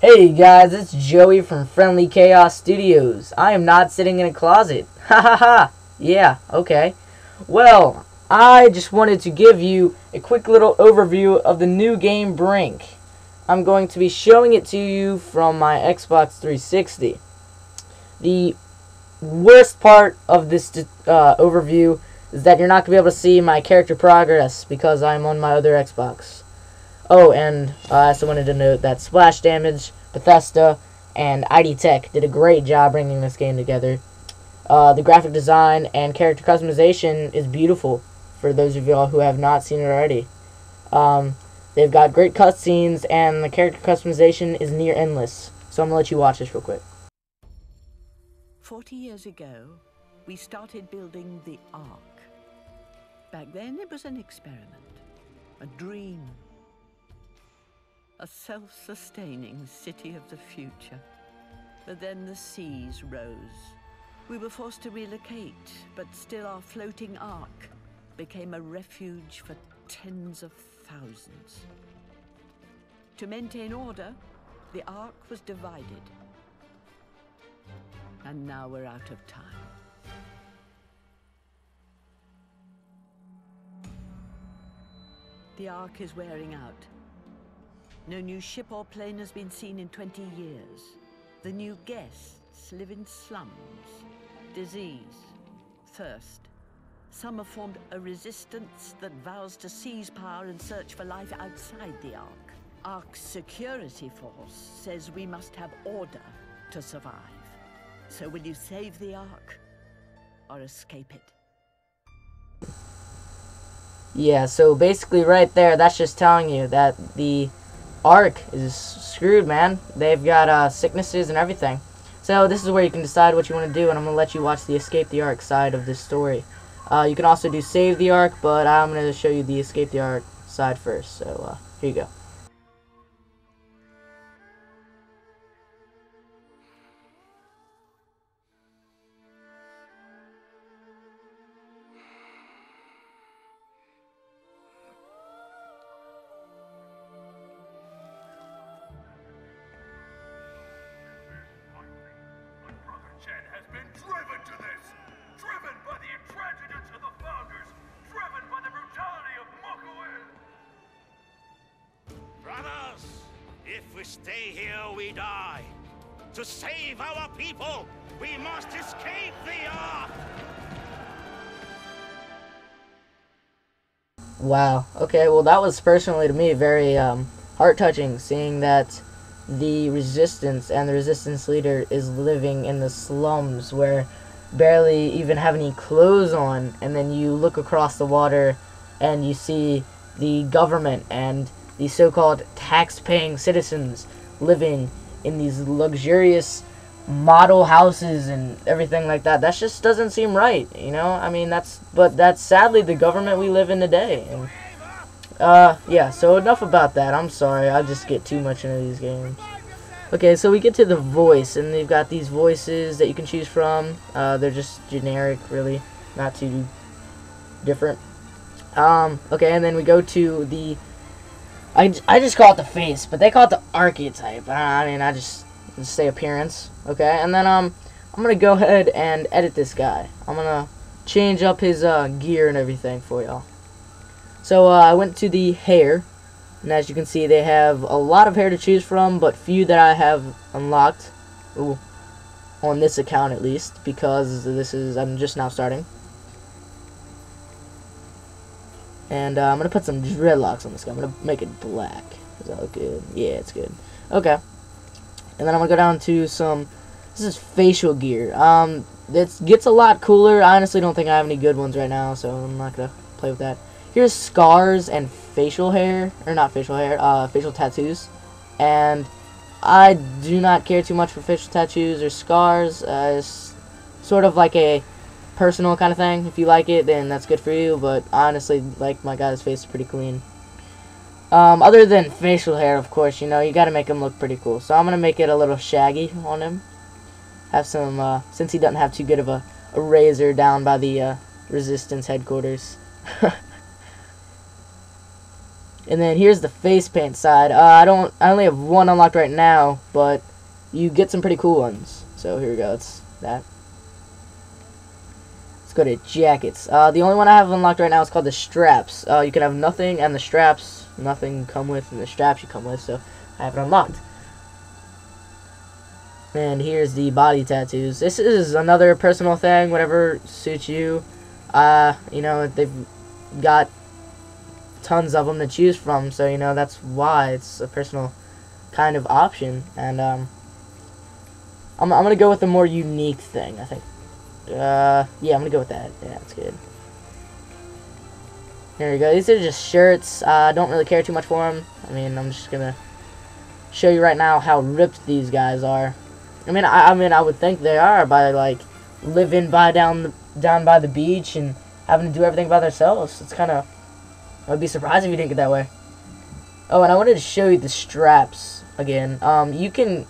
Hey guys, it's Joey from Friendly Chaos Studios. I am not sitting in a closet. Ha ha ha. Yeah, okay. Well, I just wanted to give you a quick little overview of the new game Brink. I'm going to be showing it to you from my Xbox 360. The worst part of this overview is that you're not going to be able to see my character progress because I'm on my other Xbox. Oh, and I also wanted to note that Splash Damage, Bethesda, and ID Tech did a great job bringing this game together. The graphic design and character customization is beautiful for those of y'all who have not seen it already. They've got great cutscenes, and the character customization is near endless. So I'm going to let you watch this real quick. 40 years ago, we started building the Ark. Back then, it was an experiment, a dream. A self-sustaining city of the future. But then the seas rose. We were forced to relocate, but still our floating ark became a refuge for tens of thousands. To maintain order, the ark was divided. And now we're out of time. The ark is wearing out. No new ship or plane has been seen in 20 years. The new guests live in slums, disease, thirst. Some have formed a resistance that vows to seize power and search for life outside the Ark. Ark's security force says we must have order to survive. So will you save the Ark or escape it? Yeah, so basically right there, that's just telling you that the Ark is screwed, man. They've got sicknesses and everything. So this is where you can decide what you want to do, and I'm going to let you watch the Escape the Ark side of this story. You can also do Save the Ark, but I'm going to show you the Escape the Ark side first. So here you go. Has been driven to this! Driven by the intransigence of the founders! Driven by the brutality of Mokuin! Brothers, if we stay here, we die. To save our people, we must escape the Ark! Wow. Okay, well that was personally to me very heart-touching, seeing that the resistance and the resistance leader is living in the slums where barely even have any clothes on, and then you look across the water and you see the government and the so-called tax-paying citizens living in these luxurious model houses and everything like that. That just doesn't seem right, you know? I mean, that's sadly the government we live in today. And yeah, so enough about that. I'm sorry, I just get too much into these games. Okay, so we get to the voice, and they've got these voices that you can choose from. They're just generic, really, not too different. Okay, and then we go to the, I just call it the face, but they call it the archetype. I mean, I just say appearance. Okay, and then I'm gonna go ahead and edit this guy. I'm gonna change up his gear and everything for y'all. So I went to the hair, and as you can see, they have a lot of hair to choose from, but few that I have unlocked. Ooh, on this account at least, because I'm just now starting. And I'm gonna put some dreadlocks on this guy. I'm gonna make it black. Is that look good? Yeah, it's good. Okay, and then I'm gonna go down to some. This is facial gear. It gets a lot cooler. I honestly don't think I have any good ones right now, so I'm not gonna play with that. Here's scars and facial hair, or not facial hair, facial tattoos. And I do not care too much for facial tattoos or scars. It's sort of like a personal kind of thing. If you like it, then that's good for you, but I honestly like my guy's face is pretty clean. Other than facial hair, of course, you know, you gotta make him look pretty cool. So I'm gonna make it a little shaggy on him. Have some, since he doesn't have too good of a razor down by the resistance headquarters. And then here's the face paint side. I only have one unlocked right now, but you get some pretty cool ones. So here we go. It's that. Let's go to jackets. The only one I have unlocked right now is called the straps. You can have nothing, and the straps, nothing come with, and the straps you come with. So I have it unlocked. And here's the body tattoos. This is another personal thing, whatever suits you. You know, they've got tons of them to choose from, so, you know, that's why it's a personal kind of option. And, I'm gonna go with a more unique thing, I think. Yeah, I'm gonna go with that. Yeah, that's good. Here we go. These are just shirts. I don't really care too much for them. I mean, I'm just gonna show you right now how ripped these guys are. I mean, I would think they are by, like, living down by the beach and having to do everything by themselves. It's kind of, I'd be surprised if you didn't get that way. Oh, and I wanted to show you the straps again. You can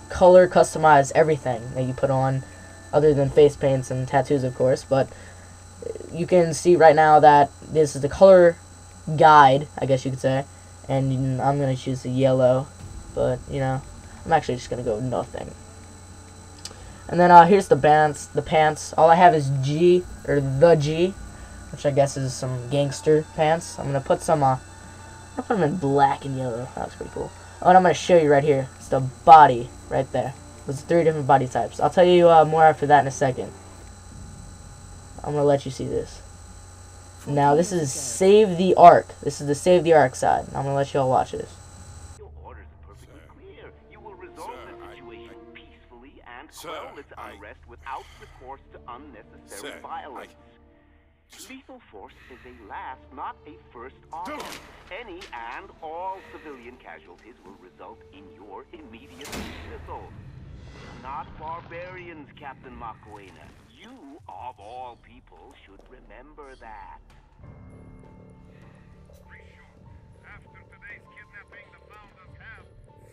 color customize everything that you put on, other than face paints and tattoos, of course. But you can see right now that this is the color guide, I guess you could say. And I'm gonna choose the yellow, but you know, I'm actually just gonna go with nothing. And then here's the pants. All I have is G, or the G, which I guess is some gangster pants. I'm gonna put some, I'll put them in black and yellow. That looks pretty cool. Oh, and I'm gonna show you right here. It's the body right there. There's 3 different body types. I'll tell you more after that in a second. I'm gonna let you see this. Now this is Save the Ark. This is the Save the Ark side. I'm gonna let you all watch this. Your orders are perfectly clear. You will resolve the situation peacefully and quell its unrest without recourse to unnecessary violence. Lethal force is a last, not a first option. Any and all civilian casualties will result in your immediate dismissal. Not barbarians, Captain Macuena. You, of all people, should remember that. After today's kidnapping, the Founders have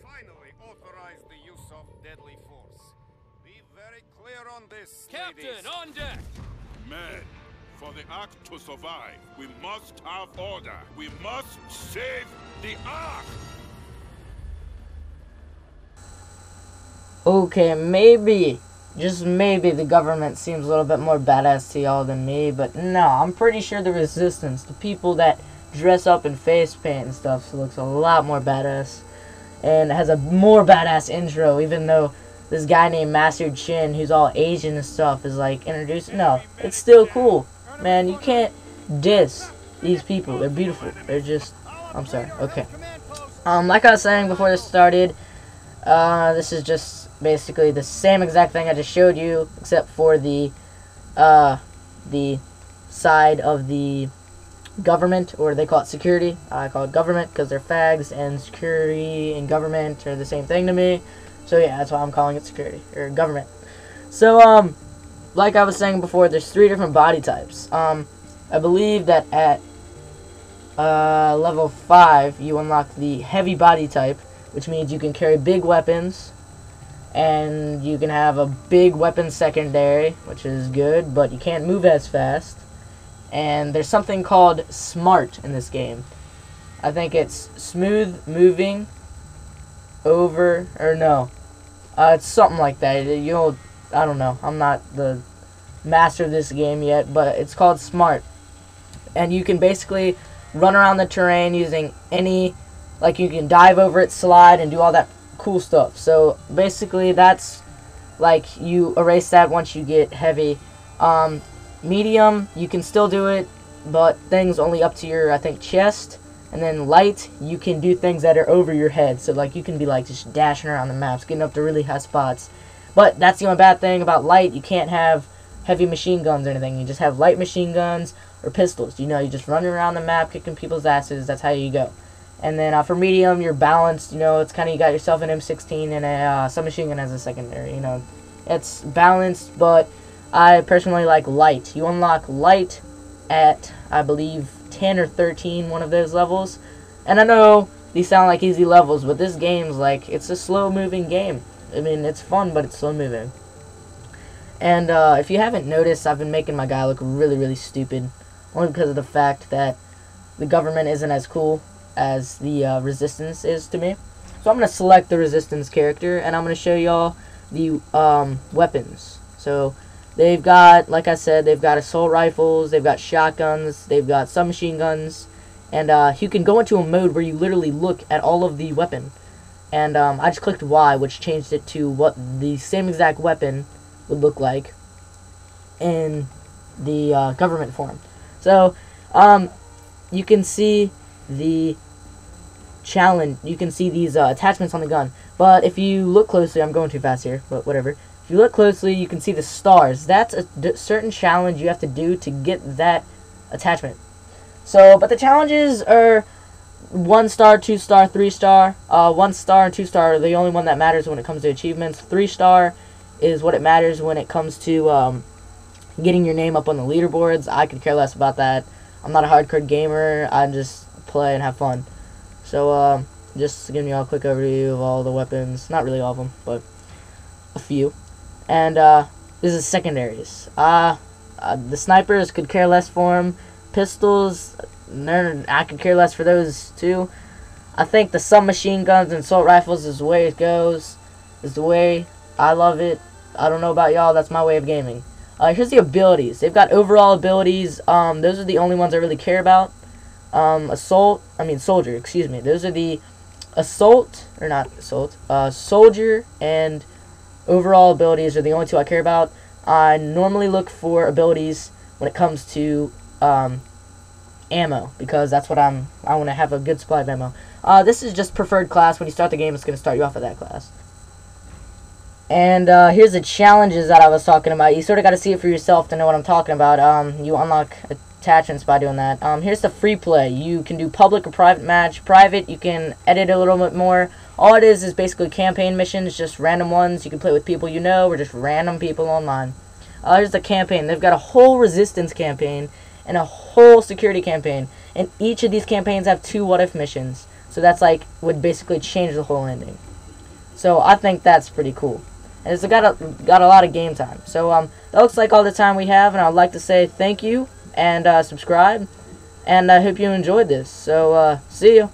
finally authorized the use of deadly force. Be very clear on this, Captain, ladies. on deck! Men, for the Ark to survive, we must have order. We must save the Ark! Okay, maybe, just maybe, the government seems a little bit more badass to y'all than me, but no, I'm pretty sure the resistance, the people that dress up in face paint and stuff, looks a lot more badass, and has a more badass intro, even though this guy named Master Chin, who's all Asian and stuff, is like introduced. No, it's still cool, man. You can't diss these people. They're beautiful. They're just, I'm sorry. Okay. Like I was saying before this started, this is just basically the same exact thing I just showed you, except for the side of the government, or they call it security. I call it government because they're fags, and security and government are the same thing to me. So yeah, that's why I'm calling it security, or government. So, like I was saying before, there's 3 different body types. I believe that at level 5, you unlock the heavy body type, which means you can carry big weapons, and you can have a big weapon secondary, which is good, but you can't move as fast. And there's something called smart in this game. I think it's smooth moving over, or no, it's something like that. I don't know. I'm not the master of this game yet, but it's called smart. And you can basically run around the terrain using any, like, you can dive over it, slide, and do all that cool stuff. So basically that's, like, you erase that once you get heavy. Medium, you can still do it, but things only up to your, I think, chest. And then light, you can do things that are over your head. So, like, you can be, like, just dashing around the maps, getting up to really high spots. But that's the only bad thing about light. You can't have heavy machine guns or anything. You just have light machine guns or pistols. You know, you just run around the map, kicking people's asses. That's how you go. And then for medium, you're balanced. You know, it's kind of, you got yourself an M16 and a submachine gun as a secondary. You know, it's balanced, but I personally like light. You unlock light at, I believe, 10 or 13, one of those levels. And I know these sound like easy levels, but this game's like, it's a slow moving game. I mean, it's fun, but it's slow moving. And if you haven't noticed, I've been making my guy look really, really stupid, only because of the fact that the government isn't as cool as the Resistance is to me. So I'm going to select the Resistance character, and I'm going to show y'all the weapons. So they've got, like I said, they've got assault rifles, they've got shotguns, they've got submachine guns, and you can go into a mode where you literally look at all of the weapon. And I just clicked Y, which changed it to what the same exact weapon would look like in the government form. So you can see the challenge. You can see these attachments on the gun. But if you look closely, I'm going too fast here, but whatever. If you look closely, you can see the stars. That's a certain challenge you have to do to get that attachment. So, but the challenges are 1 star, 2 star, 3 star. 1 star and 2 star are the only one that matters when it comes to achievements. 3 star is what it matters when it comes to getting your name up on the leaderboards. I could care less about that. I'm not a hardcore gamer. I just play and have fun. So, just giving you all a quick overview of all the weapons. Not really all of them, but a few. And this is secondaries. The snipers could care less for them. Pistols, I could care less for those too. I think the submachine guns and assault rifles is the way it goes. Is the way I love it. I don't know about y'all. That's my way of gaming. Here's the abilities. They've got overall abilities. Those are the only ones I really care about. Soldier, excuse me. Those are the soldier and overall abilities are the only two I care about. I normally look for abilities when it comes to ammo, because that's what I want to have a good supply of ammo. This is just preferred class. When you start the game, it's going to start you off at that class. And here's the challenges that I was talking about. You sort of got to see it for yourself to know what I'm talking about. You unlock attachments by doing that. Here's the free play. You can do public or private match. Private, you can edit a little bit more. All it is basically campaign missions, just random ones. You can play with people you know, or just random people online. Here's the campaign. They've got a whole resistance campaign and a whole security campaign. And each of these campaigns have 2 what-if missions. So that's like, would basically change the whole ending. So I think that's pretty cool. And it's got a lot of game time. So that looks like all the time we have, and I'd like to say thank you and subscribe. And I hope you enjoyed this. So see you.